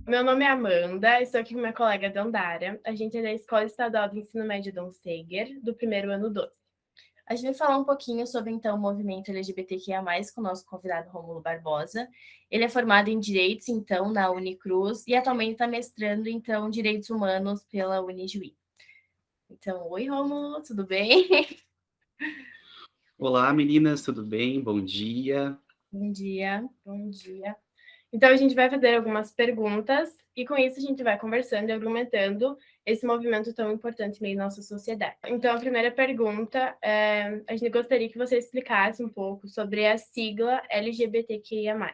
Meu nome é Amanda, estou aqui com minha colega Dandara. A gente é da Escola Estadual de Ensino Médio Dom Seger, do primeiro ano 12. A gente vai falar um pouquinho sobre, então, o movimento LGBTQIA+, com o nosso convidado Rômulo Barbosa. Ele é formado em Direitos, então, na Unicruz, e atualmente está mestrando, então, Direitos Humanos pela Unijuí. Então, oi, Rômulo, tudo bem? Olá, meninas, tudo bem? Bom dia. Bom dia. Bom dia. Então, a gente vai fazer algumas perguntas e, com isso, a gente vai conversando e argumentando esse movimento tão importante em meio à nossa sociedade. Então, a primeira pergunta, a gente gostaria que você explicasse um pouco sobre a sigla LGBTQIA+.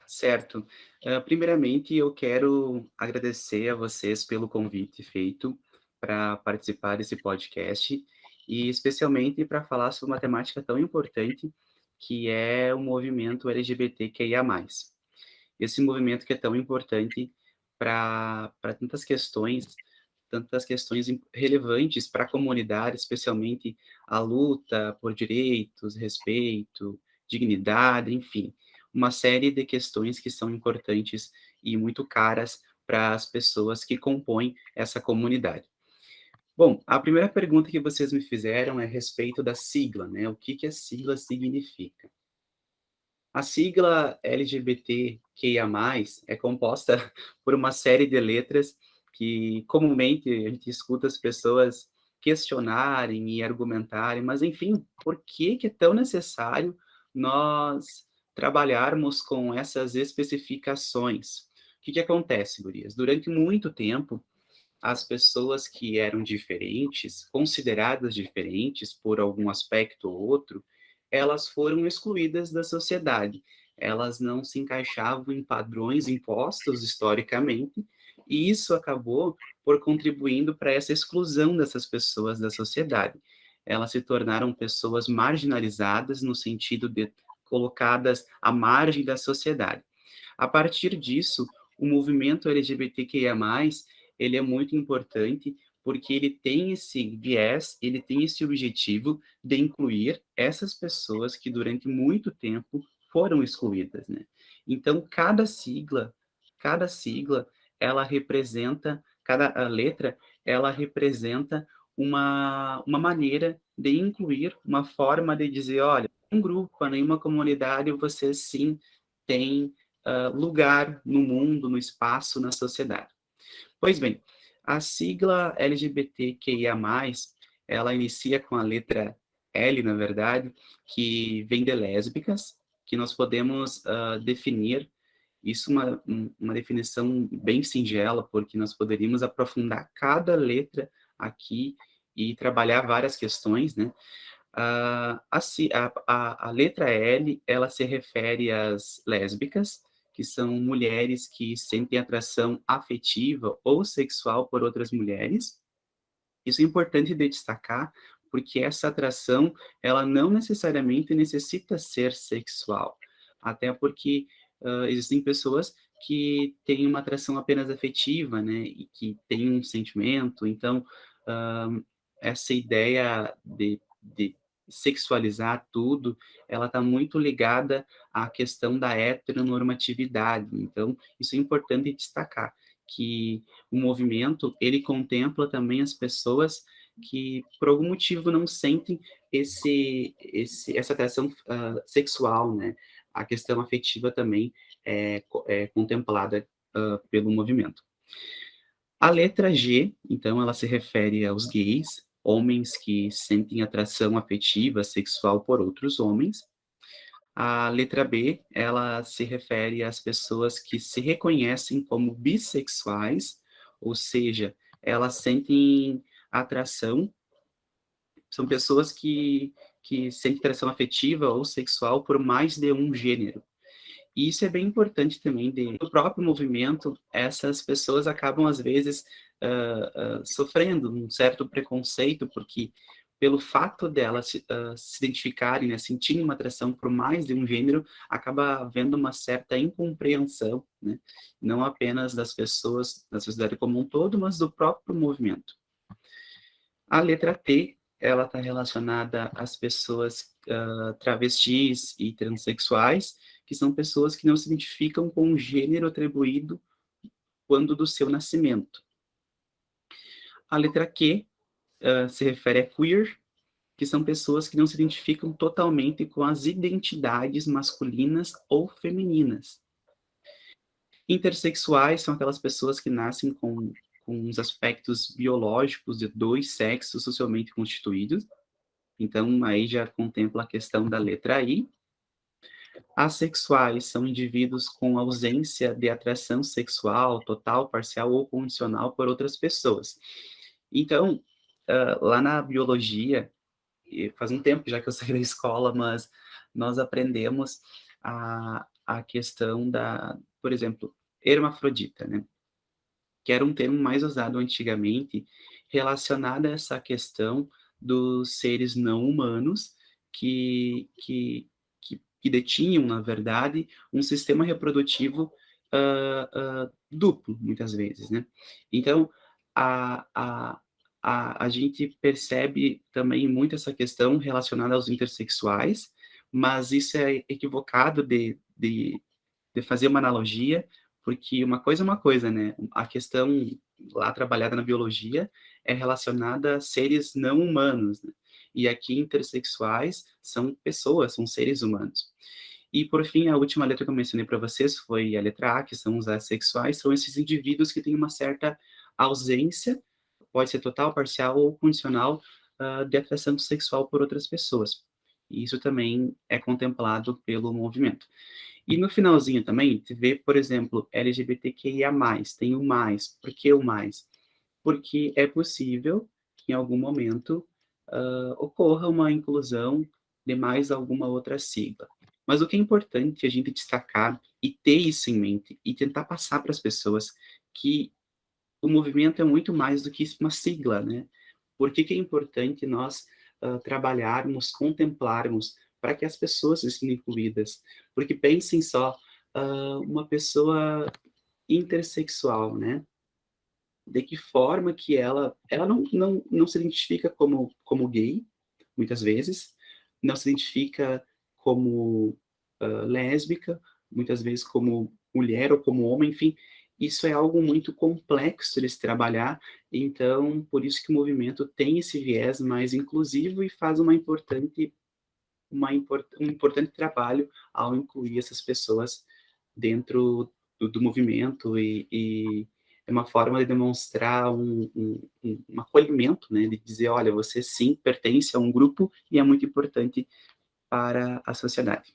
Certo. Primeiramente, eu quero agradecer a vocês pelo convite feito para participar desse podcast e especialmente para falar sobre uma temática tão importante que é o movimento LGBTQIA+. Esse movimento que é tão importante para tantas questões relevantes para a comunidade, especialmente a luta por direitos, respeito, dignidade, enfim, uma série de questões que são importantes e muito caras para as pessoas que compõem essa comunidade. Bom, a primeira pergunta que vocês me fizeram é a respeito da sigla, né? O que a sigla significa? A sigla LGBTQIA+, é composta por uma série de letras que comumente a gente escuta as pessoas questionarem e argumentarem, mas enfim, por que é tão necessário nós trabalharmos com essas especificações? O que acontece, gurias? Durante muito tempo, as pessoas que eram diferentes, consideradas diferentes por algum aspecto ou outro, elas foram excluídas da sociedade. Elas não se encaixavam em padrões impostos historicamente, e isso acabou por contribuindo para essa exclusão dessas pessoas da sociedade. Elas se tornaram pessoas marginalizadas no sentido de colocadas à margem da sociedade. A partir disso, o movimento LGBTQIA+, ele é muito importante porque ele tem esse viés, ele tem esse objetivo de incluir essas pessoas que durante muito tempo foram excluídas, né? Então, cada sigla, ela representa, cada letra, ela representa uma maneira de incluir, uma forma de dizer, olha, em um grupo, em uma comunidade, você sim tem lugar no mundo, no espaço, na sociedade. Pois bem, a sigla LGBTQIA+, ela inicia com a letra L, na verdade, que vem de lésbicas, que nós podemos definir, isso uma definição bem singela, porque nós poderíamos aprofundar cada letra aqui e trabalhar várias questões, né? A letra L, ela se refere às lésbicas, que são mulheres que sentem atração afetiva ou sexual por outras mulheres. Isso é importante de destacar, porque essa atração, ela não necessariamente necessita ser sexual, até porque existem pessoas que têm uma atração apenas afetiva, né, e que têm um sentimento, então, essa ideia de sexualizar tudo, ela está muito ligada à questão da heteronormatividade, então, isso é importante destacar, que o movimento, ele contempla também as pessoas que, por algum motivo, não sentem essa atração sexual, né? A questão afetiva também é contemplada pelo movimento. A letra G, então, ela se refere aos gays, homens que sentem atração afetiva, sexual por outros homens. A letra B, ela se refere às pessoas que se reconhecem como bissexuais, ou seja, elas sentem atração, são pessoas que sentem atração afetiva ou sexual por mais de um gênero. E isso é bem importante também, do próprio movimento, essas pessoas acabam, às vezes, sofrendo um certo preconceito, porque pelo fato delas se identificarem, né, sentirem uma atração por mais de um gênero, acaba havendo uma certa incompreensão, né, não apenas das pessoas, da sociedade como um todo, mas do próprio movimento. A letra T, ela está relacionada às pessoas travestis e transexuais, que são pessoas que não se identificam com o gênero atribuído quando do seu nascimento. A letra Q se refere a queer, que são pessoas que não se identificam totalmente com as identidades masculinas ou femininas. Intersexuais são aquelas pessoas que nascem com os aspectos biológicos de dois sexos socialmente constituídos. Então, aí já contempla a questão da letra I. Assexuais são indivíduos com ausência de atração sexual, total, parcial ou condicional por outras pessoas. Então, lá na biologia, e faz um tempo já que eu saí da escola, mas nós aprendemos a questão da, por exemplo, hermafrodita, né? Que era um termo mais usado antigamente, relacionado a essa questão dos seres não humanos que detinham, na verdade, um sistema reprodutivo duplo, muitas vezes, né? Então, a, a, a gente percebe também muito essa questão relacionada aos intersexuais, mas isso é equivocado de fazer uma analogia, porque uma coisa é uma coisa, né? A questão lá trabalhada na biologia é relacionada a seres não humanos, né? E aqui intersexuais são pessoas, são seres humanos. E por fim, a última letra que eu mencionei para vocês foi a letra A, que são os assexuais, são esses indivíduos que têm uma certa ausência, pode ser total, parcial ou condicional, de atração sexual por outras pessoas. E isso também é contemplado pelo movimento. E no finalzinho também, você vê, por exemplo, LGBTQIA+, tem o mais. Por que o mais? Porque é possível que em algum momento ocorra uma inclusão de mais alguma outra sigla. Mas o que é importante a gente destacar e ter isso em mente e tentar passar para as pessoas que o movimento é muito mais do que uma sigla, né? Por que que é importante nós trabalharmos, contemplarmos, para que as pessoas se sintam incluídas? Porque pensem só, uma pessoa intersexual, né? De que forma que ela não se identifica como gay, muitas vezes, não se identifica como lésbica, muitas vezes como mulher ou como homem, enfim, isso é algo muito complexo de se trabalhar, então, por isso que o movimento tem esse viés mais inclusivo e faz um importante trabalho ao incluir essas pessoas dentro do movimento e é uma forma de demonstrar um acolhimento, né, de dizer, olha, você sim pertence a um grupo e é muito importante para a sociedade.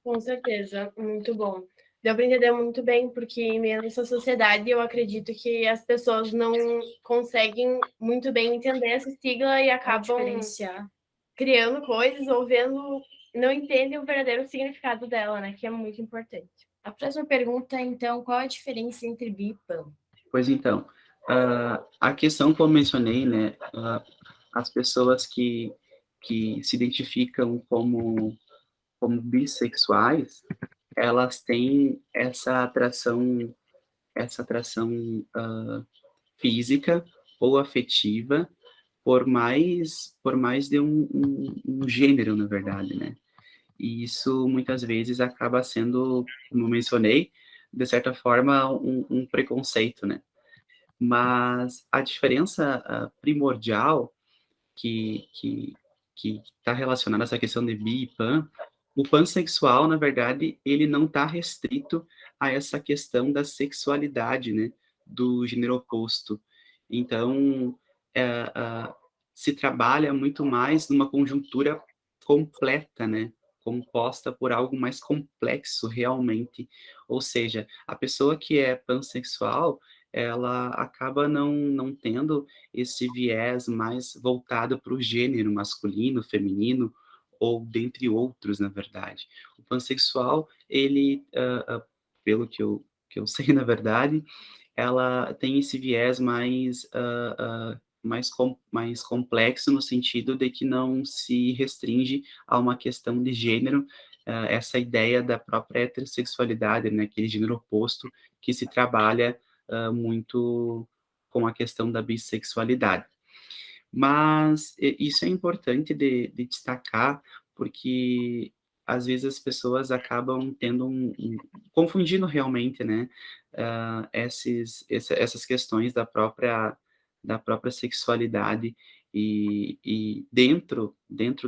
Com certeza, muito bom. Deu para entender muito bem, porque em meio a essa sociedade eu acredito que as pessoas não conseguem muito bem entender essa sigla e acabam diferenciar. criando coisas ou vendo, não entendem o verdadeiro significado dela, né? Que é muito importante. A próxima pergunta, então, qual a diferença entre bi e pan? Pois então, a questão como eu mencionei, né, as pessoas que se identificam como bissexuais, elas têm essa atração física ou afetiva por mais de um gênero, na verdade, né? E isso muitas vezes acaba sendo, como eu mencionei, de certa forma um preconceito, né? Mas a diferença primordial que está relacionada a essa questão de bi e pan, o pansexual, na verdade, ele não está restrito a essa questão da sexualidade, né, do gênero oposto. Então, é, se trabalha muito mais numa conjuntura completa, né, composta por algo mais complexo realmente. Ou seja, a pessoa que é pansexual, ela acaba não tendo esse viés mais voltado para o gênero masculino, feminino, ou dentre outros, na verdade. O pansexual, ele, pelo que eu sei, na verdade, ela tem esse viés mais complexo no sentido de que não se restringe a uma questão de gênero, essa ideia da própria heterossexualidade, né, aquele gênero oposto que se trabalha muito com a questão da bissexualidade. Mas isso é importante de destacar, porque às vezes as pessoas acabam tendo confundindo realmente, né, essas questões da própria sexualidade e dentro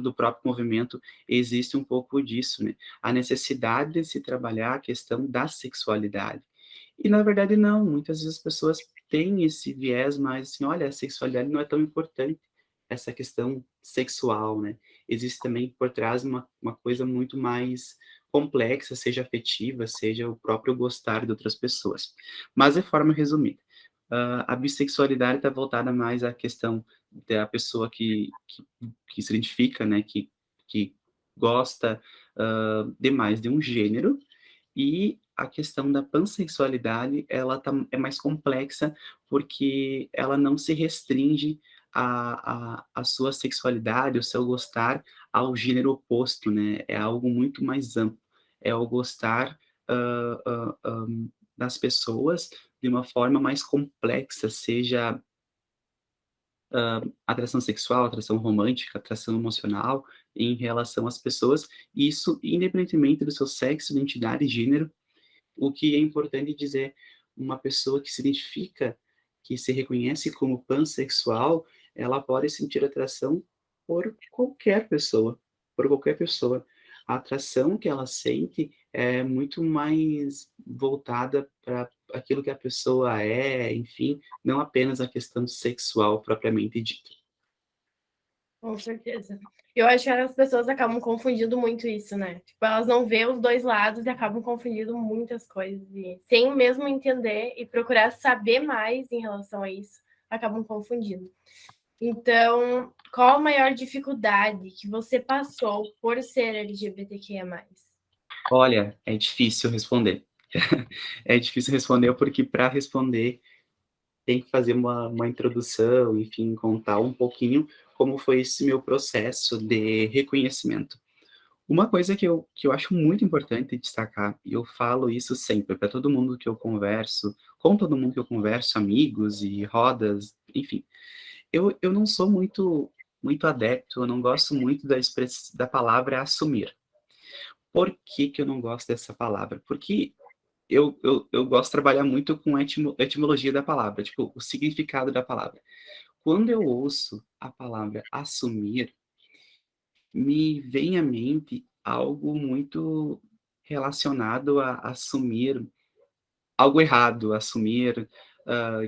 do próprio movimento existe um pouco disso, né, a necessidade de se trabalhar a questão da sexualidade. E na verdade não, muitas vezes as pessoas têm esse viés mais assim: "Olha, a sexualidade não é tão importante, essa questão sexual, né". Existe também por trás uma coisa muito mais complexa, seja afetiva, seja o próprio gostar de outras pessoas. Mas de forma resumida, a bissexualidade está voltada mais à questão da pessoa que se identifica, né, que gosta, demais de um gênero, e a questão da pansexualidade, ela é mais complexa, porque ela não se restringe à sua sexualidade, o seu gostar ao gênero oposto, né, é algo muito mais amplo. É o gostar, das pessoas de uma forma mais complexa, seja atração sexual, atração romântica, atração emocional em relação às pessoas, e isso independentemente do seu sexo, identidade e gênero. O que é importante dizer, uma pessoa que se identifica, que se reconhece como pansexual, ela pode sentir atração por qualquer pessoa, por qualquer pessoa. A atração que ela sente é muito mais voltada para aquilo que a pessoa é, enfim, não apenas a questão sexual propriamente dita. Com certeza. Eu acho que as pessoas acabam confundindo muito isso, né? Tipo, elas não vê os dois lados e acabam confundindo muitas coisas. E sem mesmo entender e procurar saber mais em relação a isso, acabam confundindo. Então, qual a maior dificuldade que você passou por ser LGBTQIA+. Olha, é difícil responder. É difícil responder, porque para responder tem que fazer uma introdução, enfim, contar um pouquinho como foi esse meu processo de reconhecimento. Uma coisa que eu acho muito importante destacar, e eu falo isso sempre para todo mundo que eu converso, com todo mundo que eu converso, amigos e rodas, enfim, eu não sou muito adepto, eu não gosto muito da palavra assumir. Por que que eu não gosto dessa palavra? Porque eu gosto de trabalhar muito com etimologia da palavra, tipo, o significado da palavra. Quando eu ouço a palavra assumir, me vem à mente algo muito relacionado a assumir algo errado, assumir,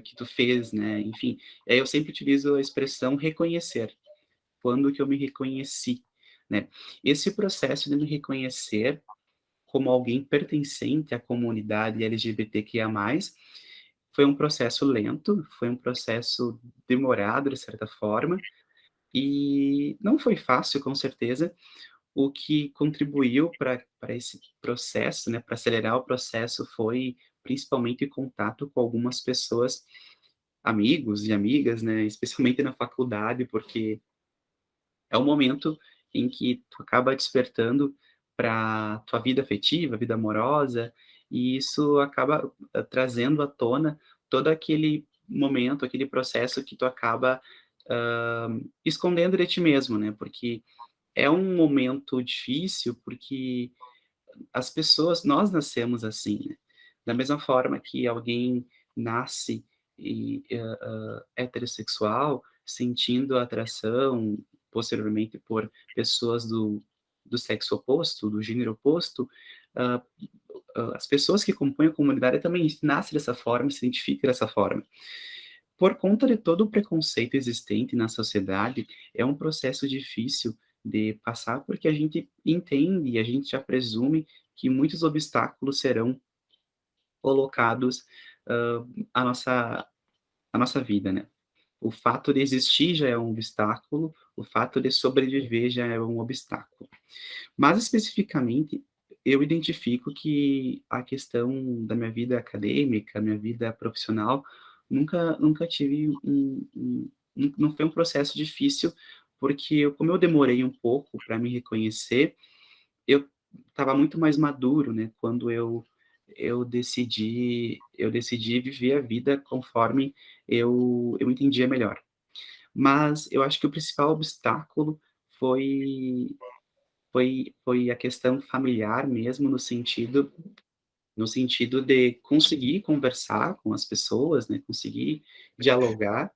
que tu fez, né, enfim. Aí eu sempre utilizo a expressão reconhecer, quando que eu me reconheci, né. Esse processo de me reconhecer como alguém pertencente à comunidade LGBTQIA+, foi um processo lento, foi um processo demorado, de certa forma, e não foi fácil, com certeza. O que contribuiu para esse processo, né, para acelerar o processo, foi principalmente o contato com algumas pessoas, amigos e amigas, né, especialmente na faculdade, porque é um momento em que tu acaba despertando para tua vida afetiva, vida amorosa, e isso acaba, trazendo à tona todo aquele momento, aquele processo que tu acaba, escondendo de ti mesmo, né, porque é um momento difícil, porque as pessoas nós nascemos assim, né, da mesma forma que alguém nasce heterossexual, sentindo atração posteriormente por pessoas do sexo oposto, do gênero oposto, hã as pessoas que compõem a comunidade também nascem dessa forma, se identificam dessa forma. Por conta de todo o preconceito existente na sociedade, é um processo difícil de passar, porque a gente entende e a gente já presume que muitos obstáculos serão colocados, à nossa vida, né. O fato de existir já é um obstáculo, o fato de sobreviver já é um obstáculo. Mas especificamente, eu identifico que a questão da minha vida acadêmica, minha vida profissional, nunca tive não foi um processo difícil, porque como eu demorei um pouco para me reconhecer, eu estava muito mais maduro, né, quando eu decidi viver a vida conforme eu entendia melhor. Mas eu acho que o principal obstáculo foi foi a questão familiar mesmo, no sentido de conseguir conversar com as pessoas, né, conseguir dialogar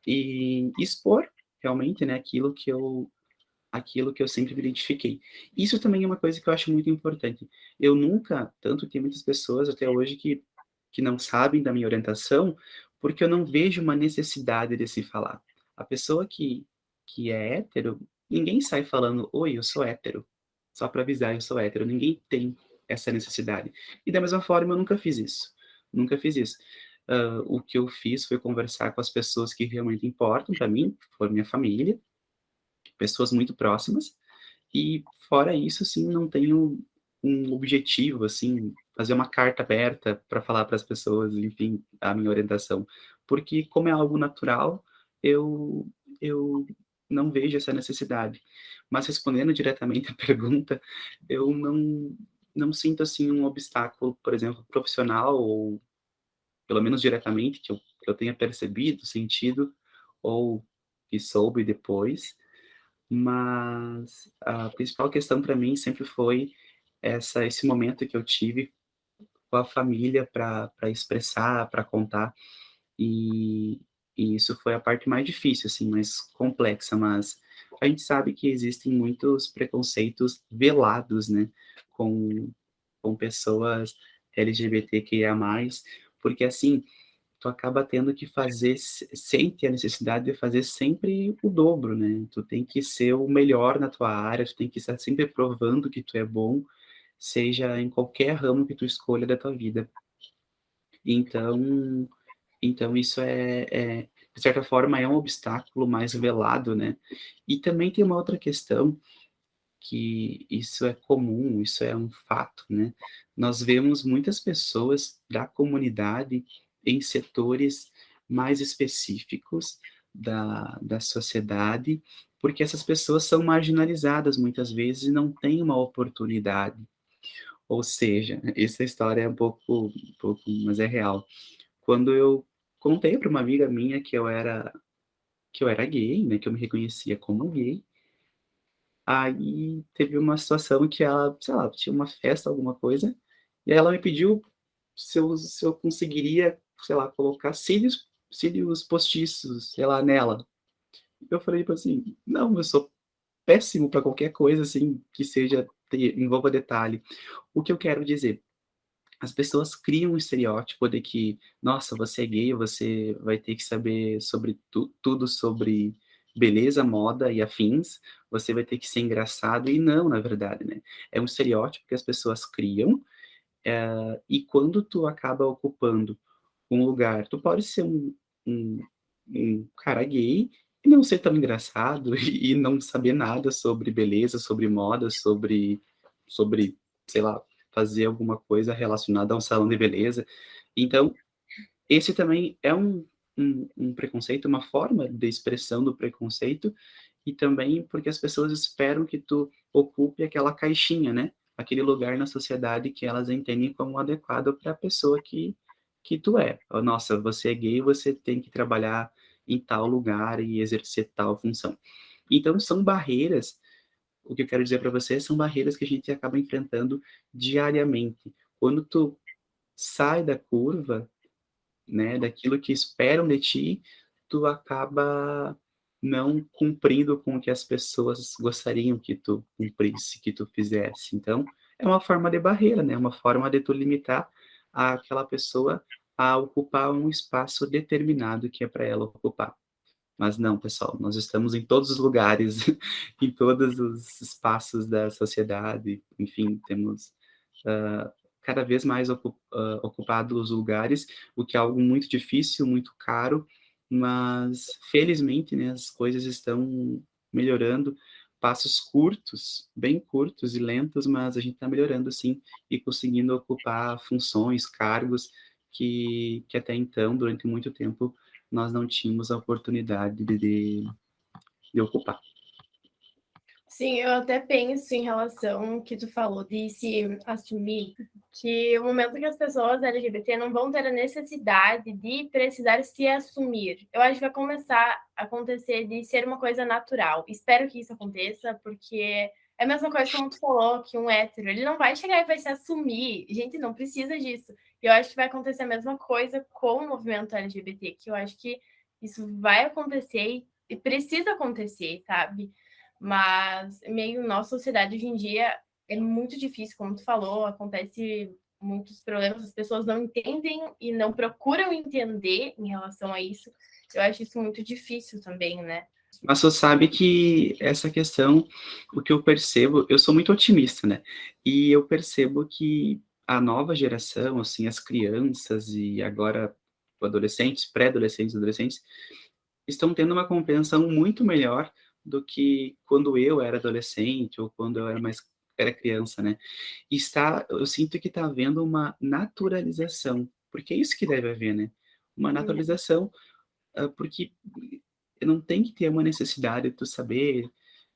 e expor realmente, né, aquilo que eu sempre me identifiquei. Isso também é uma coisa que eu acho muito importante. Eu nunca, tanto que tem muitas pessoas até hoje que não sabem da minha orientação, porque eu não vejo uma necessidade de se falar. A pessoa que é hétero, ninguém sai falando, oi, eu sou hétero. Só para avisar, eu sou hétero. Ninguém tem essa necessidade. E da mesma forma, eu nunca fiz isso. Nunca fiz isso. O que eu fiz foi conversar com as pessoas que realmente importam para mim, que foram minha família, pessoas muito próximas, e fora isso, assim, não tenho um objetivo, assim, fazer uma carta aberta para falar para as pessoas, enfim, a minha orientação. Porque como é algo natural, eu eu não vejo essa necessidade. Mas respondendo diretamente a pergunta, eu não sinto, assim, um obstáculo, por exemplo, profissional ou pelo menos diretamente que eu tenha percebido, sentido, ou que soube depois, mas a principal questão para mim sempre foi esse momento que eu tive com a família para expressar, para contar, e e isso foi a parte mais difícil, assim, mais complexa, mas a gente sabe que existem muitos preconceitos velados, né, com pessoas LGBTQIA+, porque, assim, tu acaba tendo que fazer sente a necessidade de fazer sempre o dobro, né, tu tem que ser o melhor na tua área, tu tem que estar sempre provando que tu é bom, seja em qualquer ramo que tu escolha da tua vida. Então isso de certa forma é um obstáculo mais velado, né. E também tem uma outra questão que isso é comum, isso é um fato, né. Nós vemos muitas pessoas da comunidade em setores mais específicos da sociedade, porque essas pessoas são marginalizadas muitas vezes e não têm uma oportunidade. Ou seja, essa história é um pouco, mas é real. Quando eu contei para uma amiga minha que eu era gay, né, que eu me reconhecia como gay, aí teve uma situação que ela, sei lá, tinha uma festa, alguma coisa, e aí ela me pediu se eu conseguiria, sei lá, colocar cílios postiços, sei lá, nela. Eu falei, tipo assim: "Não, eu sou péssimo para qualquer coisa, assim, que seja envolva detalhe". O que eu quero dizer, as pessoas criam um estereótipo de que: "Nossa, você é gay, você vai ter que saber sobre tudo sobre beleza, moda e afins, você vai ter que ser engraçado", e não, na verdade, né. É um estereótipo que as pessoas criam, e quando tu acaba ocupando um lugar, tu pode ser um um cara gay e não ser tão engraçado e não saber nada sobre beleza, sobre moda, sobre, sei lá, fazer alguma coisa relacionada a um salão de beleza. Então, esse também é um preconceito, uma forma de expressão do preconceito, e também porque as pessoas esperam que tu ocupe aquela caixinha, né, aquele lugar na sociedade que elas entendem como adequado para a pessoa que tu é. "Oh, nossa, você é gay, você tem que trabalhar em tal lugar e exercer tal função". Então são barreiras, o que eu quero dizer para você, são barreiras que a gente acaba enfrentando diariamente. Quando tu sai da curva, né, daquilo que esperam de ti, tu acaba não cumprindo com o que as pessoas gostariam que tu cumprisse, que tu fizesse. Então, é uma forma de barreira, né, uma forma de tu limitar aquela pessoa a ocupar um espaço determinado que é para ela ocupar. Mas não, pessoal, nós estamos em todos os lugares, em todos os espaços da sociedade, enfim, temos, cada vez mais ocupado os lugares, o que é algo muito difícil, muito caro, mas felizmente, né, as coisas estão melhorando, passos curtos, bem curtos e lentos, mas a gente está melhorando sim, e conseguindo ocupar funções, cargos que até então, durante muito tempo, nós não tínhamos a oportunidade de ocupar. Sim, eu até penso em relação ao que tu falou de se assumir, que o momento que as pessoas LGBT não vão ter a necessidade de precisar se assumir, eu acho que vai começar a acontecer de ser uma coisa natural. Espero que isso aconteça, porque É a mesma coisa como tu falou, que um hétero, ele não vai chegar e vai se assumir. Gente, não precisa disso. E eu acho que vai acontecer a mesma coisa com o movimento LGBT, que eu acho que isso vai acontecer e precisa acontecer, sabe? Mas meio nossa sociedade hoje em dia é muito difícil, como tu falou, acontece muitos problemas, as pessoas não entendem e não procuram entender em relação a isso. Eu acho isso muito difícil também, né? Mas você sabe que essa questão, o que eu percebo, eu sou muito otimista, né? E eu percebo que a nova geração, assim, as crianças e agora adolescentes, pré-adolescentes, adolescentes, estão tendo uma compreensão muito melhor do que quando eu era adolescente ou quando eu era criança, né? E eu sinto que está havendo uma naturalização, porque é isso que deve haver, né? Uma naturalização, porque não tem que ter uma necessidade de tu saber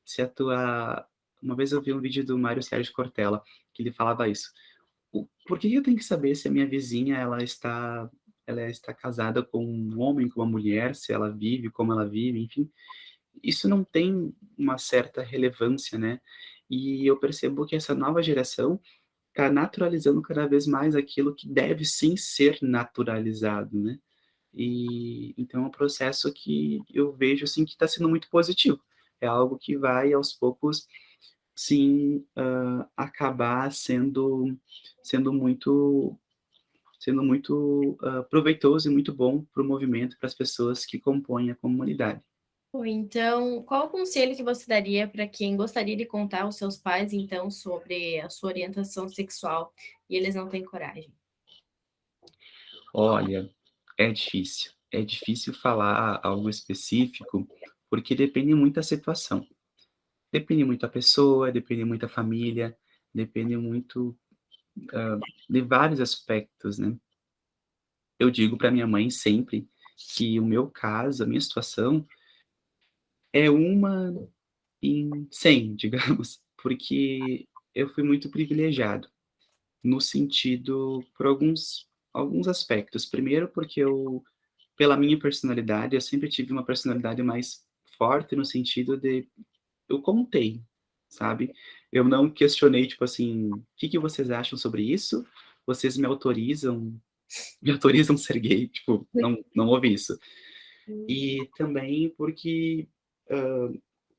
se a tua... Uma vez eu vi um vídeo do Mário Sérgio Cortella, que ele falava isso. Por que eu tenho que saber se a minha vizinha ela está casada com um homem, com uma mulher, se ela vive, como ela vive, enfim. Isso não tem uma certa relevância, né? E eu percebo que essa nova geração está naturalizando cada vez mais aquilo que deve sim ser naturalizado, né? E então é um processo que eu vejo assim que está sendo muito positivo. É algo que vai aos poucos, sim, acabar sendo muito proveitoso e muito bom para o movimento, para as pessoas que compõem a comunidade. Então, qual o conselho que você daria para quem gostaria de contar aos seus pais, então, sobre a sua orientação sexual e eles não têm coragem? Olha, é difícil. É difícil falar algo específico, porque depende muito da situação. Depende muito da pessoa, depende muito da família, depende muito, de vários aspectos, né. Eu digo para minha mãe sempre que o meu caso, a minha situação, é uma em 100, digamos, porque eu fui muito privilegiado, no sentido por alguns aspectos. Primeiro, porque pela minha personalidade, eu sempre tive uma personalidade mais forte no sentido de eu contei, sabe. Eu não questionei, tipo assim: "O que que vocês acham sobre isso? Vocês me autorizam a ser gay?", tipo, não houve isso. E também porque,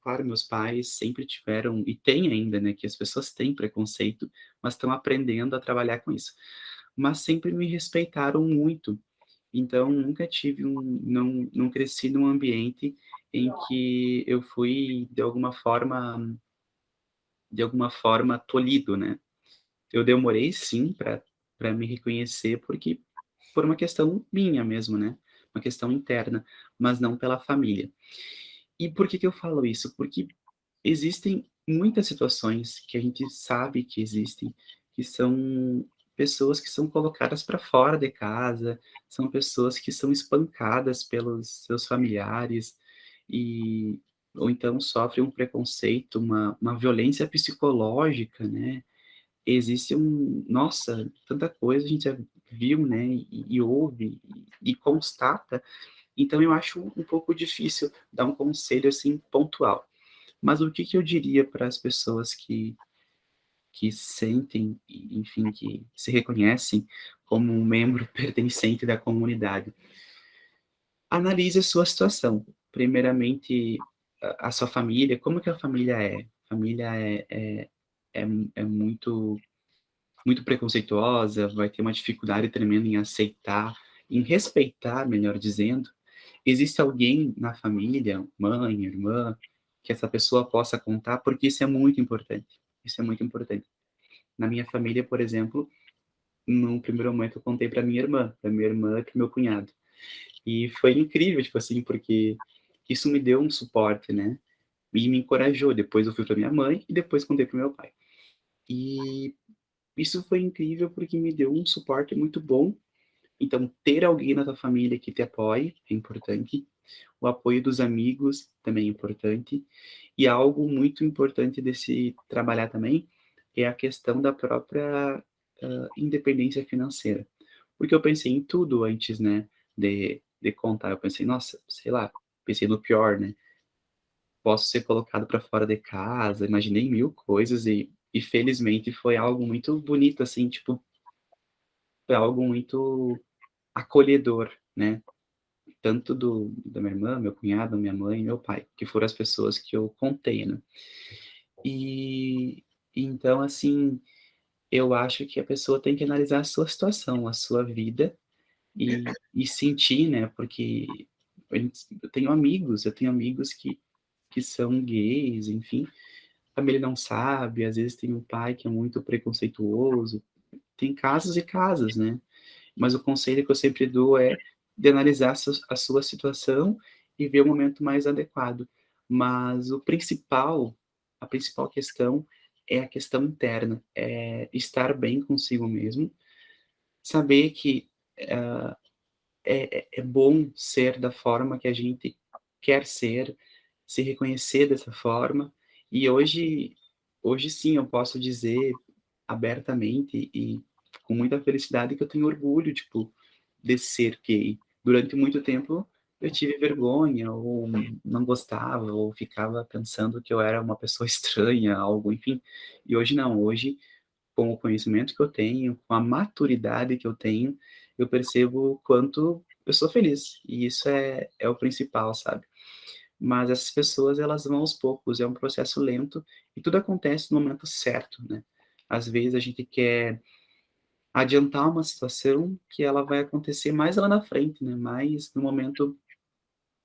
claro, meus pais sempre tiveram e têm ainda, né, que as pessoas têm preconceito, mas estão aprendendo a trabalhar com isso. Mas sempre me respeitaram muito, então nunca tive não cresci num ambiente em que eu fui de alguma forma tolhido, né. Eu demorei sim para me reconhecer, porque por uma questão minha mesmo, né, uma questão interna, mas não pela família. E por que que eu falo isso? Porque existem muitas situações que a gente sabe que existem, que são pessoas que são colocadas para fora de casa, são pessoas que são espancadas pelos seus familiares e ou então sofrem um preconceito, uma violência psicológica, né. Existe nossa, tanta coisa a gente já viu, né, e ouve e constata, então eu acho um pouco difícil dar um conselho, assim, pontual. Mas o que que eu diria para as pessoas que sentem, enfim, que se reconhecem como um membro pertencente da comunidade? Analise a sua situação. Primeiramente, a sua família, como que a família é? A família é é muito preconceituosa, vai ter uma dificuldade tremenda em aceitar, em respeitar, melhor dizendo. Existe alguém na família, mãe, irmã, que essa pessoa possa contar, porque isso é muito importante. Isso é muito importante. Na minha família, por exemplo, num primeiro momento eu contei para minha irmã e para meu cunhado. E foi incrível, tipo assim, porque isso me deu um suporte, né? E me encorajou. Depois eu fui para minha mãe e depois contei para meu pai. E isso foi incrível porque me deu um suporte muito bom. Então, ter alguém na tua família que te apoie é importante. O apoio dos amigos também é importante. E algo muito importante de se trabalhar também é a questão da própria, independência financeira. Porque eu pensei em tudo antes, né, de contar. Eu pensei: "Nossa, sei lá", pensei no pior, né, posso ser colocado para fora de casa, imaginei mil coisas e felizmente foi algo muito bonito, assim, tipo, foi algo muito acolhedor, né, tanto da minha irmã, meu cunhado, minha mãe e meu pai, que foram as pessoas que eu contei, né. E então, assim, eu acho que a pessoa tem que analisar a sua situação, a sua vida e sentir, né, porque eu tenho amigos que são gays, enfim, a família não sabe, às vezes tem um pai que é muito preconceituoso, tem casos e casos, né. Mas o conselho que eu sempre dou é de analisar a sua situação e ver o momento mais adequado. Mas a principal questão é a questão interna, é estar bem consigo mesmo, saber que, é bom ser da forma que a gente quer ser, se reconhecer dessa forma. E hoje sim eu posso dizer abertamente e com muita felicidade que eu tenho orgulho, tipo, de ser gay. Durante muito tempo eu tive vergonha ou não gostava ou ficava pensando que eu era uma pessoa estranha, algo, enfim. E hoje não, hoje com o conhecimento que eu tenho, com a maturidade que eu tenho, eu percebo o quanto eu sou feliz, e isso é o principal, sabe. Mas essas pessoas, elas vão aos poucos, é um processo lento e tudo acontece no momento certo, né. Às vezes a gente quer adiantar uma situação que ela vai acontecer mais lá na frente, né, mais no momento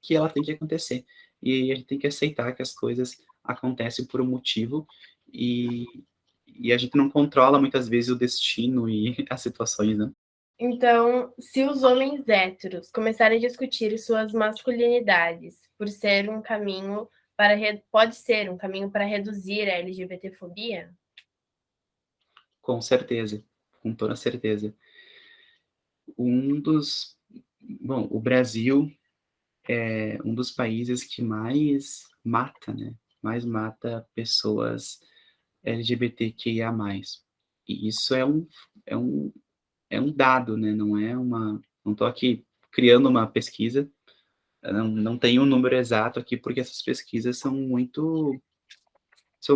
que ela tem que acontecer. E a gente tem que aceitar que as coisas acontecem por um motivo e e a gente não controla muitas vezes o destino e as situações, né. Então, se os homens héteros começarem a discutir suas masculinidades por ser um caminho pode ser um caminho para reduzir a LGBTfobia? Com certeza, com toda certeza. Um dos Bom, o Brasil é um dos países que mais mata, né, mais mata pessoas LGBTQIA+. E isso é um é um dado, né, não estou aqui criando uma pesquisa, não tenho um número exato aqui, porque essas pesquisas são muito se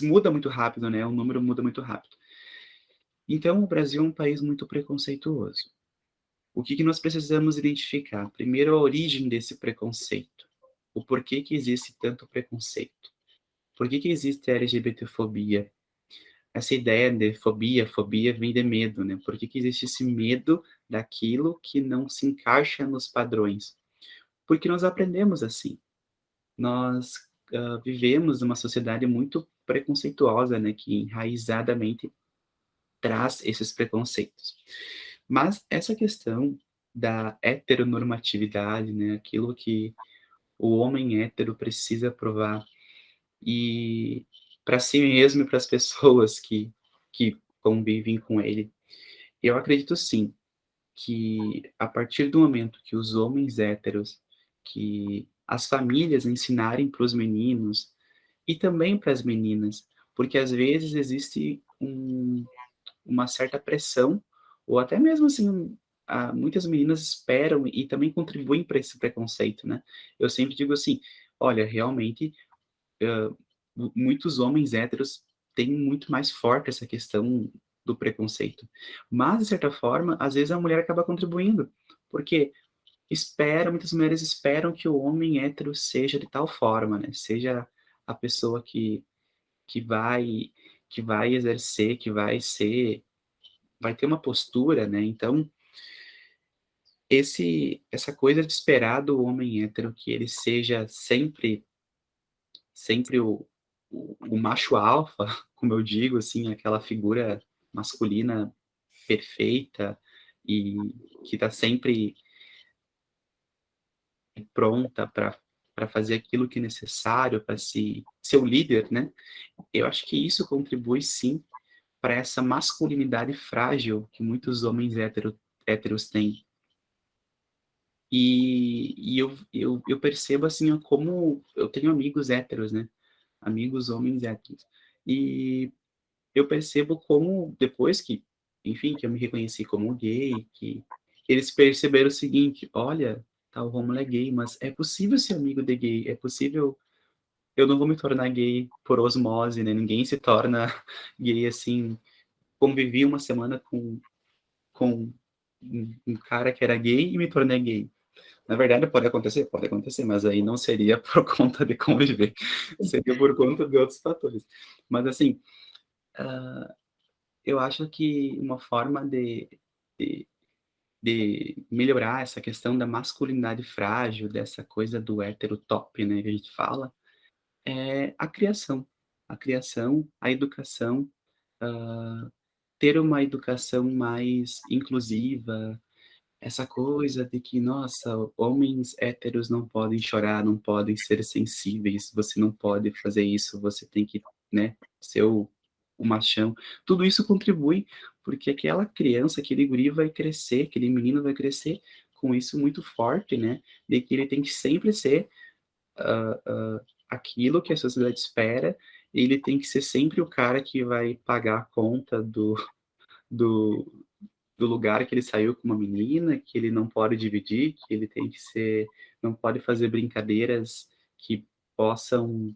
muda muito rápido, né, o número muda muito rápido. Então o Brasil é um país muito preconceituoso. O que que nós precisamos identificar? Primeiro, a origem desse preconceito. O porquê que existe tanto preconceito. Por que que existe a LGBTfobia? Essa ideia de fobia vem de medo, né? Por que que existe esse medo daquilo que não se encaixa nos padrões? Porque nós aprendemos assim. Nós, vivemos numa sociedade muito preconceituosa, né, que enraizadamente traz esses preconceitos. Mas essa questão da heteronormatividade, né, aquilo que o homem hétero precisa provar e para si mesmo e para as pessoas que convivem com ele. Eu acredito sim, que a partir do momento que os homens héteros, que as famílias ensinarem para os meninos e também para as meninas, porque às vezes existe uma certa pressão, ou até mesmo assim, muitas meninas esperam e também contribuem para esse preconceito, né. Eu sempre digo assim: "Olha, realmente, muitos homens héteros têm muito mais forte essa questão do preconceito, mas de certa forma, às vezes a mulher acaba contribuindo, porque muitas mulheres esperam que o homem hétero seja de tal forma, né, seja a pessoa que vai que vai exercer, vai ter uma postura, né, então essa coisa de esperar do homem hétero que ele seja sempre o macho alfa, como eu digo, assim, aquela figura masculina perfeita e que está sempre pronta para fazer aquilo que é necessário para se ser o líder, né. Eu acho que isso contribui sim para essa masculinidade frágil que muitos homens héteros têm. E eu percebo, assim, ó, como eu tenho amigos héteros, né, amigos homens héteros. E eu percebo como depois que, enfim, que eu me reconheci como gay, que eles perceberam o seguinte: "Olha, tá, o Rômulo é gay, mas é possível ser amigo de gay, é possível, eu não vou me tornar gay por osmose, né, ninguém se torna gay, assim, convivi uma semana com um cara que era gay e me tornei gay. Na verdade, pode acontecer, mas aí não seria por conta de conviver, seria por conta de outros fatores. Mas, assim, eu acho que uma forma de, de melhorar essa questão da masculinidade frágil, dessa coisa do hétero top, né, que a gente fala, é a criação. A criação, a educação, ter uma educação mais inclusiva, essa coisa de que, nossa, homens héteros não podem chorar, não podem ser sensíveis, você não pode fazer isso, você tem que, né, ser o machão. Tudo isso contribui, porque aquela criança, aquele guri vai crescer, aquele menino vai crescer com isso muito forte, né, de que ele tem que sempre ser aquilo que a sociedade espera, e ele tem que ser sempre o cara que vai pagar a conta do, do lugar que ele saiu com uma menina, que ele não pode dividir, que ele tem que ser, não pode fazer brincadeiras que possam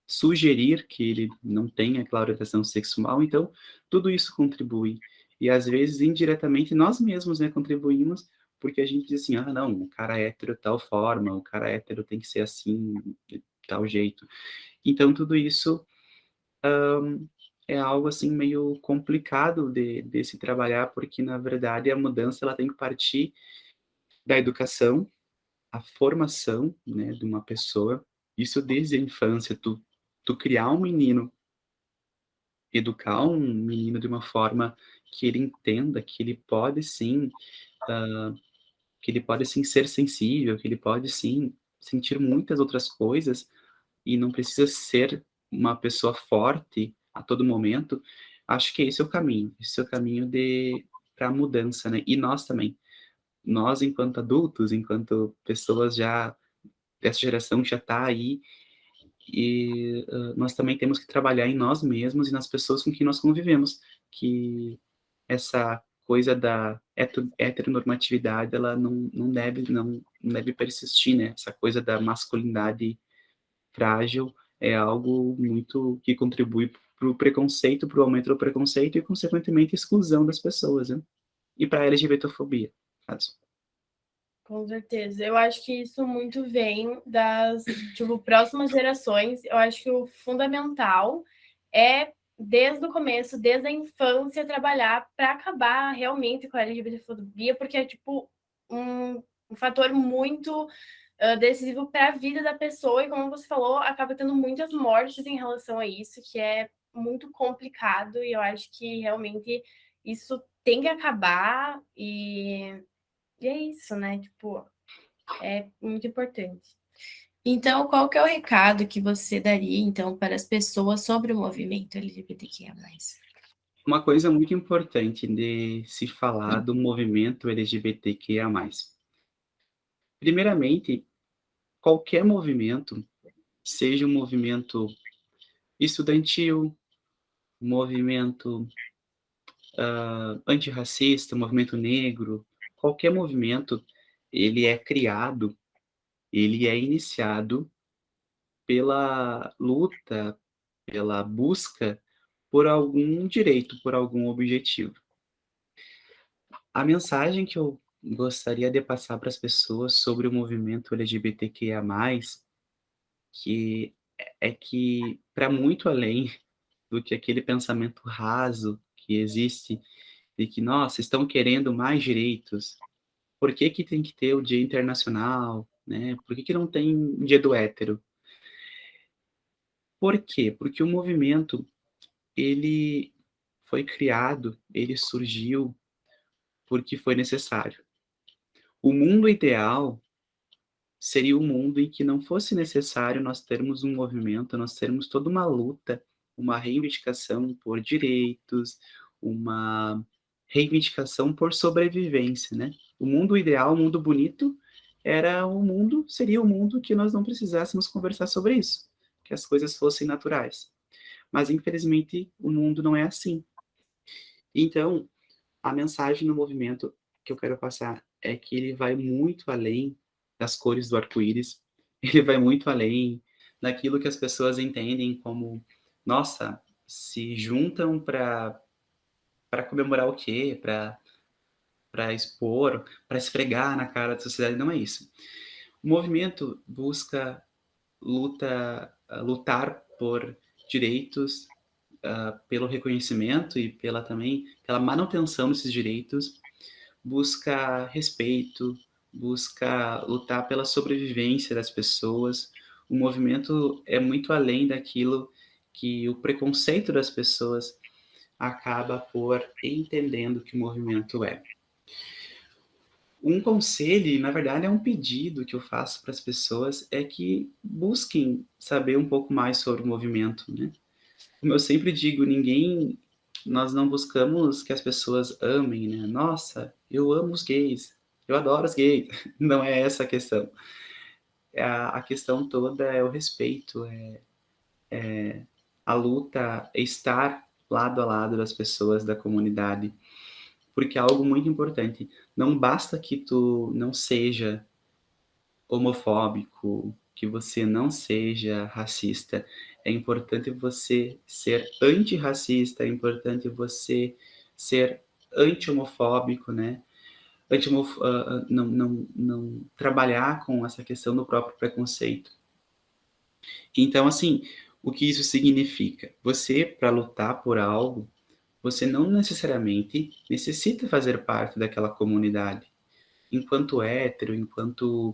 sugerir que ele não tenha aquela orientação sexual. Então, tudo isso contribui. E às vezes, indiretamente, nós mesmos, né, contribuímos, porque a gente diz assim, ah, não, o cara é hétero tal forma, o cara hétero tem que ser assim, de tal jeito. Então, tudo isso é algo assim meio complicado de se trabalhar, porque na verdade a mudança ela tem que partir da educação, a formação, né, de uma pessoa, isso desde a infância, tu criar um menino, educar um menino de uma forma que ele entenda que ele pode sim, que ele pode sim ser sensível, que ele pode sim sentir muitas outras coisas e não precisa ser uma pessoa forte a todo momento. Acho que esse é o caminho, esse é o caminho de para a mudança, né? E nós também, nós enquanto adultos, enquanto pessoas já dessa geração que já está aí, e nós também temos que trabalhar em nós mesmos e nas pessoas com quem nós convivemos, que essa coisa da heteronormatividade, ela não deve persistir, né? Essa coisa da masculinidade frágil é algo muito que contribui para o preconceito, para o aumento do preconceito e, consequentemente, exclusão das pessoas, né? E para a LGBTfobia, caso. Com certeza. Eu acho que isso muito vem das, tipo, próximas gerações. Eu acho que o fundamental é, desde o começo, desde a infância, trabalhar para acabar realmente com a LGBTfobia, porque é, tipo, um fator muito decisivo para a vida da pessoa. E, como você falou, acaba tendo muitas mortes em relação a isso, que é muito complicado. E eu acho que, realmente, isso tem que acabar e é isso, né? Tipo, é muito importante. Então, qual que é o recado que você daria, então, para as pessoas sobre o movimento LGBTQIA+. Uma coisa muito importante de se falar do movimento LGBTQIA+. Primeiramente, qualquer movimento, seja um movimento estudantil, um movimento antirracista, um movimento negro, qualquer movimento, ele é criado, ele é iniciado pela luta, pela busca por algum direito, por algum objetivo. A mensagem que eu gostaria de passar para as pessoas sobre o movimento LGBTQIA+, que é que, para muito além do que aquele pensamento raso que existe, de que, nossa, estão querendo mais direitos, por que que tem que ter o Dia Internacional, né? Por que que não tem o Dia do Hétero? Por quê? Porque o movimento, ele foi criado, ele surgiu porque foi necessário. O mundo ideal seria um mundo em que não fosse necessário nós termos um movimento, nós termos toda uma luta, uma reivindicação por direitos, uma reivindicação por sobrevivência, né? O mundo ideal, o mundo bonito, seria um mundo que nós não precisássemos conversar sobre isso, que as coisas fossem naturais. Mas infelizmente o mundo não é assim. Então, a mensagem no movimento que eu quero passar é que ele vai muito além das cores do arco-íris, ele vai muito além daquilo que as pessoas entendem como, nossa, se juntam para comemorar o quê? Para expor, para esfregar na cara da sociedade, não é isso. O movimento busca lutar por direitos, pelo reconhecimento e pela manutenção desses direitos, busca respeito, busca lutar pela sobrevivência das pessoas. O movimento é muito além daquilo que o preconceito das pessoas acaba por entendendo que o movimento é. Um conselho, e na verdade é um pedido que eu faço para as pessoas, é que busquem saber um pouco mais sobre o movimento, né? Como eu sempre digo, nós não buscamos que as pessoas amem, né? Nossa, eu amo os gays, eu adoro os gays. Não é essa a questão. A questão toda é o respeito, a luta, é estar lado a lado das pessoas da comunidade, porque é algo muito importante. Não basta que tu não seja homofóbico, que você não seja racista. É importante você ser antirracista, é importante você ser anti-homofóbico, né? Não trabalhar com essa questão do próprio preconceito. Então, assim, o que isso significa? Você, para lutar por algo, você não necessariamente necessita fazer parte daquela comunidade. Enquanto hétero, enquanto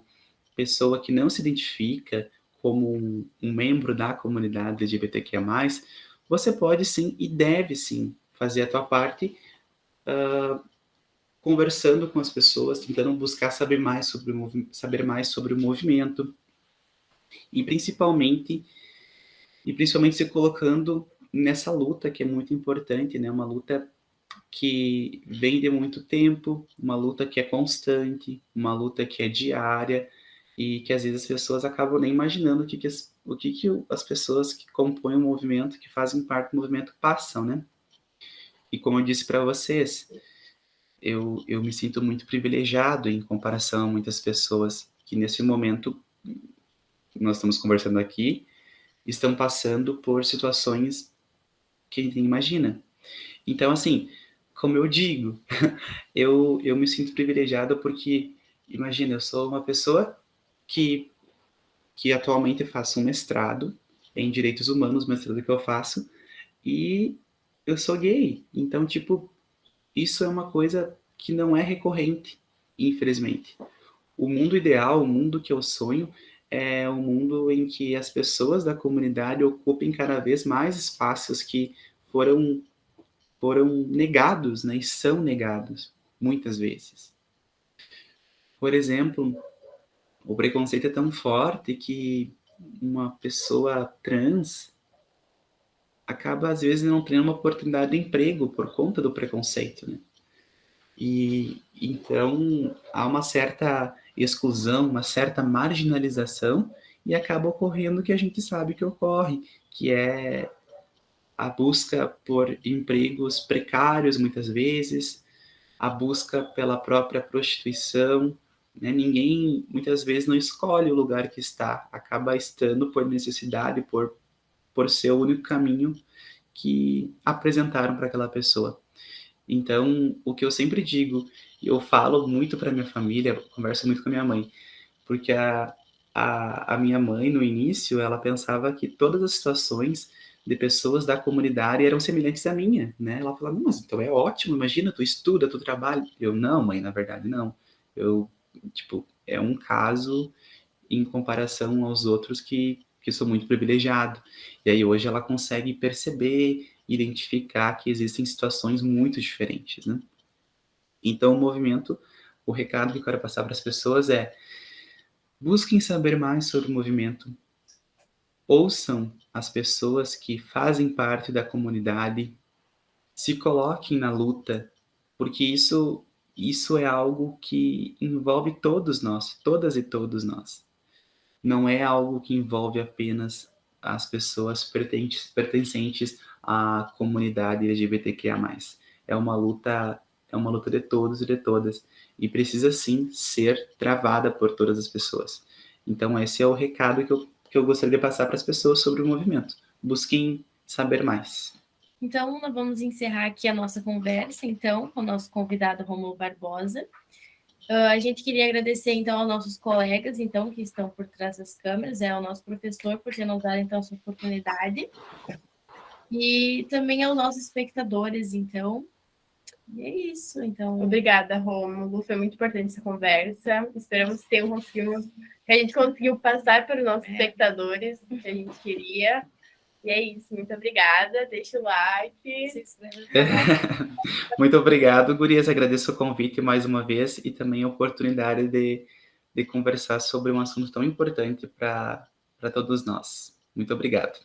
pessoa que não se identifica como um membro da comunidade LGBTQIA+, você pode sim e deve sim fazer a tua parte, conversando com as pessoas, tentando buscar saber mais sobre o movimento e principalmente se colocando nessa luta que é muito importante, né? Uma luta que vem de muito tempo, uma luta que é constante, uma luta que é diária e que às vezes as pessoas acabam nem imaginando o que as pessoas que compõem o movimento, que fazem parte do movimento, passam, né? E como eu disse para vocês, eu me sinto muito privilegiado em comparação a muitas pessoas que nesse momento que nós estamos conversando aqui estão passando por situações que a gente nem imagina. Então, assim, como eu digo, eu me sinto privilegiado porque, imagina, eu sou uma pessoa que, que atualmente faço um mestrado em Direitos Humanos, mestrado que eu faço, e eu sou gay. Então, tipo, isso é uma coisa que não é recorrente, infelizmente. O mundo ideal, o mundo que eu sonho, é um mundo em que as pessoas da comunidade ocupem cada vez mais espaços que foram negados, né, e são negados, muitas vezes. Por exemplo, o preconceito é tão forte que uma pessoa trans acaba, às vezes, não tendo uma oportunidade de emprego por conta do preconceito, né? E então há uma certa exclusão, uma certa marginalização e acaba ocorrendo o que a gente sabe que ocorre, que é a busca por empregos precários, muitas vezes, a busca pela própria prostituição, né? Ninguém, muitas vezes, não escolhe o lugar que está, acaba estando por necessidade, por ser o único caminho que apresentaram para aquela pessoa. Então, o que eu sempre digo, eu falo muito para minha família, converso muito com a minha mãe, porque a minha mãe, no início, ela pensava que todas as situações de pessoas da comunidade eram semelhantes à minha, né? Ela falava, mas então é ótimo, imagina, tu estuda, tu trabalha. Eu, não, mãe, na verdade, não. Eu, tipo, é um caso em comparação aos outros que sou muito privilegiado. E aí hoje ela consegue perceber, identificar que existem situações muito diferentes, né? Então o movimento, o recado que eu quero passar para as pessoas é: busquem saber mais sobre o movimento, ouçam as pessoas que fazem parte da comunidade, se coloquem na luta, porque isso é algo que envolve todos nós, todas e todos nós. Não é algo que envolve apenas as pessoas pertencentes à comunidade LGBTQIA+. É uma luta de todos e de todas. e precisa sim ser travada por todas as pessoas. Então esse é o recado que eu gostaria de passar para as pessoas sobre o movimento. Busquem saber mais. Então, nós vamos encerrar aqui a nossa conversa, então, com o nosso convidado Rômulo Barbosa. A gente queria agradecer, então, aos nossos colegas, então, que estão por trás das câmeras, ao nosso professor por ter nos dado, então, essa oportunidade, e também aos nossos espectadores, então. E é isso, então. Obrigada, Rômulo. Foi muito importante essa conversa. Esperamos que a gente conseguiu passar para os nossos espectadores o que a gente queria. E é isso, muito obrigada. Deixa o like. Muito obrigado, gurias. Agradeço o convite mais uma vez e também a oportunidade de conversar sobre um assunto tão importante para todos nós. Muito obrigado.